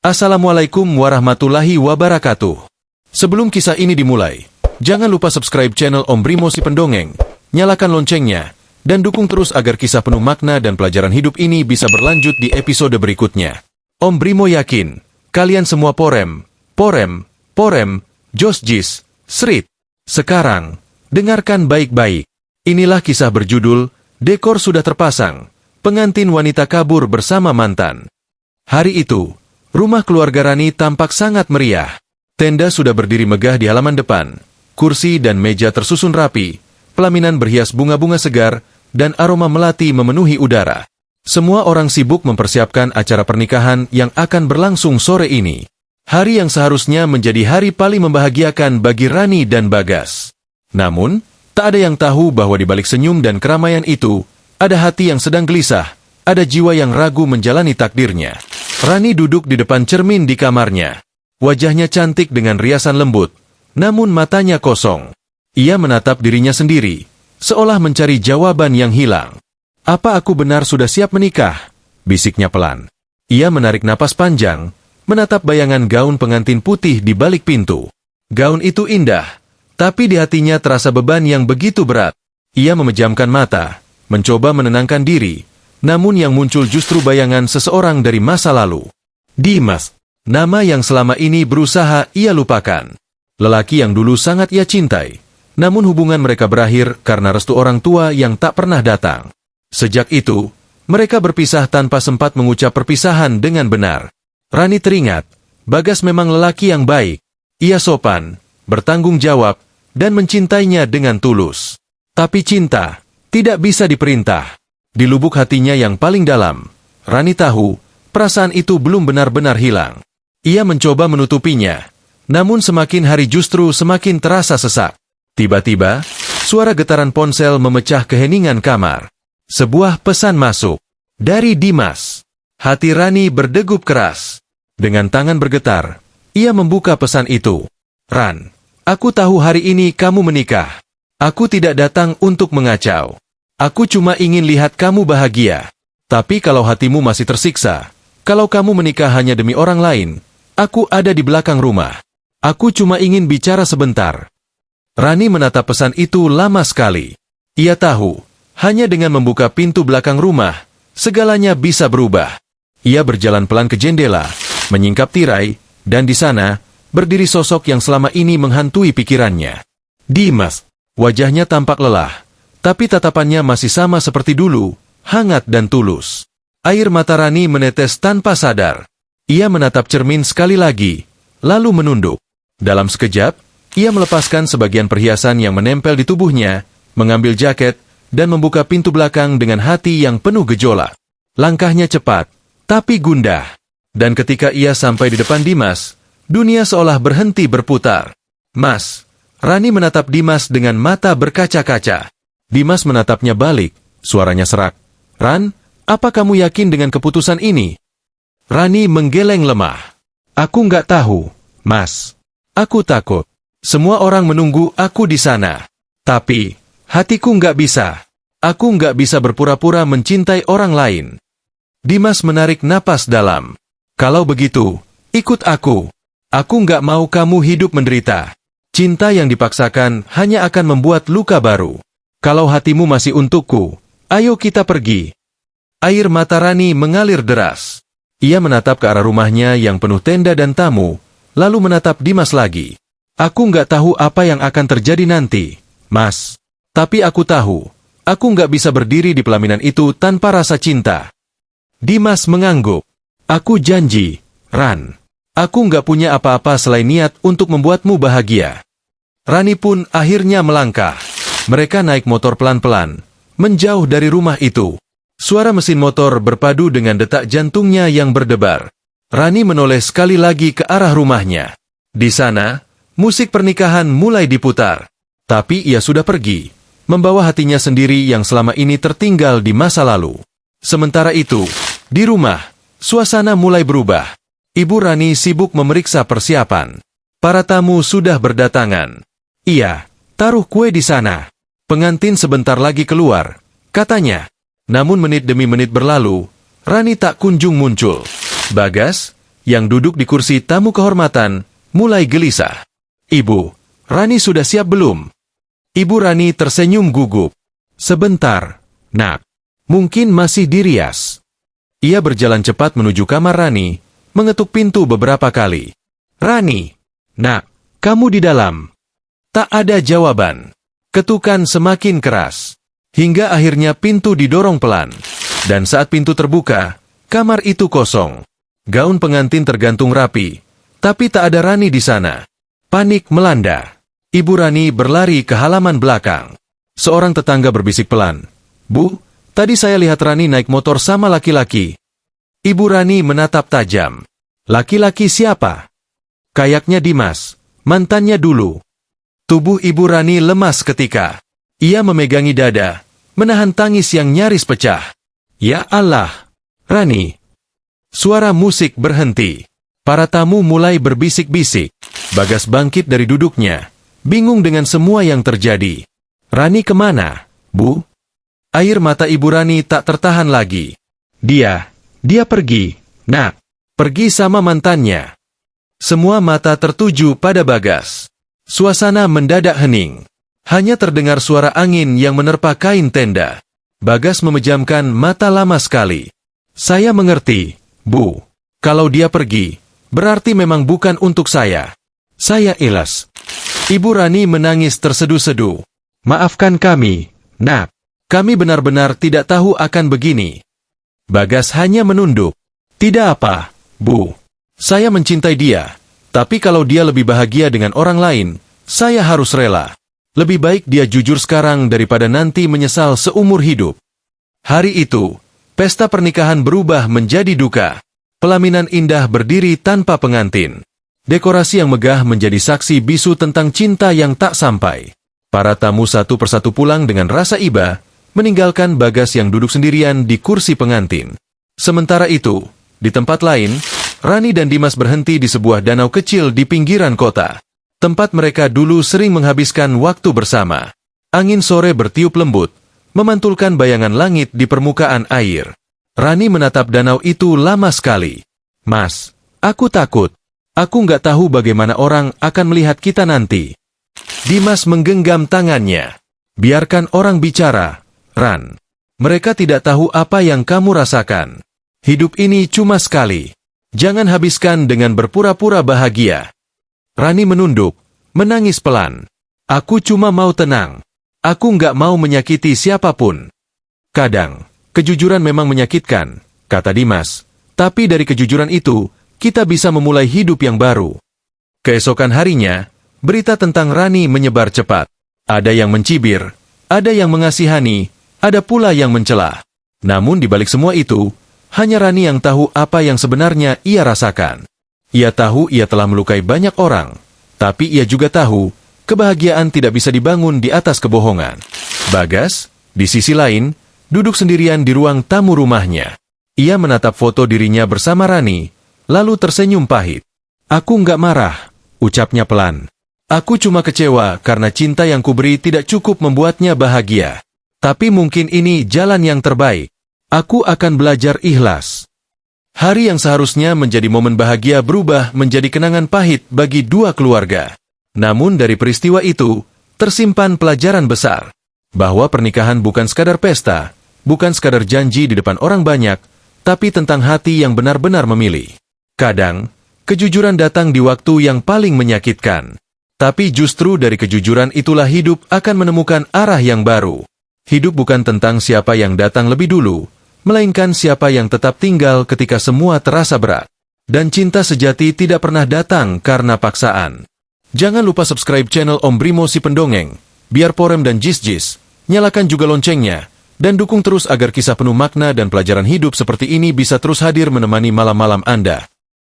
Assalamualaikum warahmatullahi wabarakatuh. Sebelum kisah ini dimulai, jangan lupa subscribe channel Om Brimo si Pendongeng, nyalakan loncengnya, dan dukung terus agar kisah penuh makna dan pelajaran hidup ini bisa berlanjut di episode berikutnya. Om Brimo yakin, kalian semua porem, josjis, srit. Sekarang, dengarkan baik-baik. Inilah kisah berjudul, Dekor Sudah Terpasang, Pengantin Wanita Kabur Bersama Mantan. Hari itu, rumah keluarga Rani tampak sangat meriah. Tenda sudah berdiri megah di halaman depan. Kursi dan meja tersusun rapi. Pelaminan berhias bunga-bunga segar, dan aroma melati memenuhi udara. Semua orang sibuk mempersiapkan acara pernikahan yang akan berlangsung sore ini. Hari yang seharusnya menjadi hari paling membahagiakan bagi Rani dan Bagas. Namun, tak ada yang tahu bahwa di balik senyum dan keramaian itu, ada hati yang sedang gelisah, ada jiwa yang ragu menjalani takdirnya. Rani duduk di depan cermin di kamarnya. Wajahnya cantik dengan riasan lembut, namun matanya kosong. Ia menatap dirinya sendiri, seolah mencari jawaban yang hilang. "Apa aku benar sudah siap menikah?" bisiknya pelan. Ia menarik napas panjang, menatap bayangan gaun pengantin putih di balik pintu. Gaun itu indah, tapi di hatinya terasa beban yang begitu berat. Ia memejamkan mata, mencoba menenangkan diri, namun yang muncul justru bayangan seseorang dari masa lalu. Dimas, nama yang selama ini berusaha ia lupakan. Lelaki yang dulu sangat ia cintai, namun hubungan mereka berakhir karena restu orang tua yang tak pernah datang. Sejak itu, mereka berpisah tanpa sempat mengucap perpisahan dengan benar. Rani teringat, Bagas memang lelaki yang baik. Ia sopan, bertanggung jawab, dan mencintainya dengan tulus. Tapi cinta tidak bisa diperintah. Di lubuk hatinya yang paling dalam, Rani tahu, perasaan itu belum benar-benar hilang. Ia mencoba menutupinya, namun semakin hari justru semakin terasa sesak. Tiba-tiba, suara getaran ponsel memecah keheningan kamar. Sebuah pesan masuk. Dari Dimas. Hati Rani berdegup keras. Dengan tangan bergetar, ia membuka pesan itu. "Ran, aku tahu hari ini kamu menikah. Aku tidak datang untuk mengacau. Aku cuma ingin lihat kamu bahagia. Tapi kalau hatimu masih tersiksa, kalau kamu menikah hanya demi orang lain, aku ada di belakang rumah. Aku cuma ingin bicara sebentar." Rani menatap pesan itu lama sekali. Ia tahu, hanya dengan membuka pintu belakang rumah, segalanya bisa berubah. Ia berjalan pelan ke jendela, menyingkap tirai, dan di sana, berdiri sosok yang selama ini menghantui pikirannya. Dimas. Wajahnya tampak lelah, tapi tatapannya masih sama seperti dulu, hangat dan tulus. Air mata Rani menetes tanpa sadar. Ia menatap cermin sekali lagi, lalu menunduk. Dalam sekejap, ia melepaskan sebagian perhiasan yang menempel di tubuhnya, mengambil jaket, dan membuka pintu belakang dengan hati yang penuh gejolak. Langkahnya cepat, tapi gundah. Dan ketika ia sampai di depan Dimas, dunia seolah berhenti berputar. "Mas." Rani menatap Dimas dengan mata berkaca-kaca. Dimas menatapnya balik, suaranya serak. "Ran, apa kamu yakin dengan keputusan ini?" Rani menggeleng lemah. "Aku nggak tahu, Mas. Aku takut. Semua orang menunggu aku di sana. Tapi, hatiku nggak bisa. Aku nggak bisa berpura-pura mencintai orang lain." Dimas menarik napas dalam. "Kalau begitu, ikut aku. Aku nggak mau kamu hidup menderita. Cinta yang dipaksakan hanya akan membuat luka baru. Kalau hatimu masih untukku, ayo kita pergi." Air mata Rani mengalir deras. Ia menatap ke arah rumahnya yang penuh tenda dan tamu, lalu menatap Dimas lagi. "Aku nggak tahu apa yang akan terjadi nanti, Mas. Tapi aku tahu, aku nggak bisa berdiri di pelaminan itu tanpa rasa cinta." Dimas mengangguk. "Aku janji, Ran. Aku nggak punya apa-apa selain niat untuk membuatmu bahagia." Rani pun akhirnya melangkah. Mereka naik motor pelan-pelan, menjauh dari rumah itu. Suara mesin motor berpadu dengan detak jantungnya yang berdebar. Rani menoleh sekali lagi ke arah rumahnya. Di sana, musik pernikahan mulai diputar. Tapi ia sudah pergi, membawa hatinya sendiri yang selama ini tertinggal di masa lalu. Sementara itu, di rumah, suasana mulai berubah. Ibu Rani sibuk memeriksa persiapan. Para tamu sudah berdatangan. "Iya, taruh kue di sana. Pengantin sebentar lagi keluar," katanya. Namun menit demi menit berlalu, Rani tak kunjung muncul. Bagas, yang duduk di kursi tamu kehormatan, mulai gelisah. "Ibu, Rani sudah siap belum?" Ibu Rani tersenyum gugup. "Sebentar, Nak. Mungkin masih dirias." Ia berjalan cepat menuju kamar Rani, mengetuk pintu beberapa kali. "Rani, Nak, kamu di dalam?" Tak ada jawaban. Ketukan semakin keras. Hingga akhirnya pintu didorong pelan. Dan saat pintu terbuka, kamar itu kosong. Gaun pengantin tergantung rapi, tapi tak ada Rani di sana. Panik melanda. Ibu Rani berlari ke halaman belakang. Seorang tetangga berbisik pelan, "Bu, tadi saya lihat Rani naik motor sama laki-laki." Ibu Rani menatap tajam. "Laki-laki siapa?" "Kayaknya Dimas, mantannya dulu." Tubuh Ibu Rani lemas ketika ia memegangi dada, menahan tangis yang nyaris pecah. "Ya Allah, Rani!" Suara musik berhenti. Para tamu mulai berbisik-bisik. Bagas bangkit dari duduknya, bingung dengan semua yang terjadi. "Rani kemana, Bu?" Air mata Ibu Rani tak tertahan lagi. Dia pergi, Nak. Pergi sama mantannya." Semua mata tertuju pada Bagas. Suasana mendadak hening. Hanya terdengar suara angin yang menerpa kain tenda. Bagas memejamkan mata lama sekali. "Saya mengerti, Bu. Kalau dia pergi, berarti memang bukan untuk saya. Saya ikhlas." Ibu Rani menangis terseduh-seduh. "Maafkan kami, Nak. Kami benar-benar tidak tahu akan begini." Bagas hanya menunduk. "Tidak apa, Bu. Saya mencintai dia. Tapi kalau dia lebih bahagia dengan orang lain, saya harus rela. Lebih baik dia jujur sekarang daripada nanti menyesal seumur hidup." Hari itu, pesta pernikahan berubah menjadi duka. Pelaminan indah berdiri tanpa pengantin. Dekorasi yang megah menjadi saksi bisu tentang cinta yang tak sampai. Para tamu satu persatu pulang dengan rasa iba, meninggalkan Bagas yang duduk sendirian di kursi pengantin. Sementara itu, di tempat lain, Rani dan Dimas berhenti di sebuah danau kecil di pinggiran kota. Tempat mereka dulu sering menghabiskan waktu bersama. Angin sore bertiup lembut, memantulkan bayangan langit di permukaan air. Rani menatap danau itu lama sekali. "Mas, aku takut. Aku nggak tahu bagaimana orang akan melihat kita nanti." Dimas menggenggam tangannya. "Biarkan orang bicara, Ran. Mereka tidak tahu apa yang kamu rasakan. Hidup ini cuma sekali. Jangan habiskan dengan berpura-pura bahagia." Rani menunduk, menangis pelan. "Aku cuma mau tenang. Aku nggak mau menyakiti siapapun." "Kadang, kejujuran memang menyakitkan," kata Dimas. "Tapi dari kejujuran itu, kita bisa memulai hidup yang baru." Keesokan harinya, berita tentang Rani menyebar cepat. Ada yang mencibir, ada yang mengasihani, ada pula yang mencela. Namun di balik semua itu, hanya Rani yang tahu apa yang sebenarnya ia rasakan. Ia tahu ia telah melukai banyak orang, tapi ia juga tahu kebahagiaan tidak bisa dibangun di atas kebohongan. Bagas, di sisi lain, duduk sendirian di ruang tamu rumahnya. Ia menatap foto dirinya bersama Rani, lalu tersenyum pahit. "Aku nggak marah," ucapnya pelan. "Aku cuma kecewa karena cinta yang kuberi tidak cukup membuatnya bahagia. Tapi mungkin ini jalan yang terbaik. Aku akan belajar ikhlas." Hari yang seharusnya menjadi momen bahagia berubah menjadi kenangan pahit bagi dua keluarga. Namun dari peristiwa itu, tersimpan pelajaran besar. Bahwa pernikahan bukan sekadar pesta, bukan sekadar janji di depan orang banyak, tapi tentang hati yang benar-benar memilih. Kadang, kejujuran datang di waktu yang paling menyakitkan. Tapi justru dari kejujuran itulah hidup akan menemukan arah yang baru. Hidup bukan tentang siapa yang datang lebih dulu, melainkan siapa yang tetap tinggal ketika semua terasa berat. Dan cinta sejati tidak pernah datang karena paksaan. Jangan lupa subscribe channel Om Brimo si Pendongeng, biar Porem dan Jis-Jis, nyalakan juga loncengnya, dan dukung terus agar kisah penuh makna dan pelajaran hidup seperti ini bisa terus hadir menemani malam-malam Anda.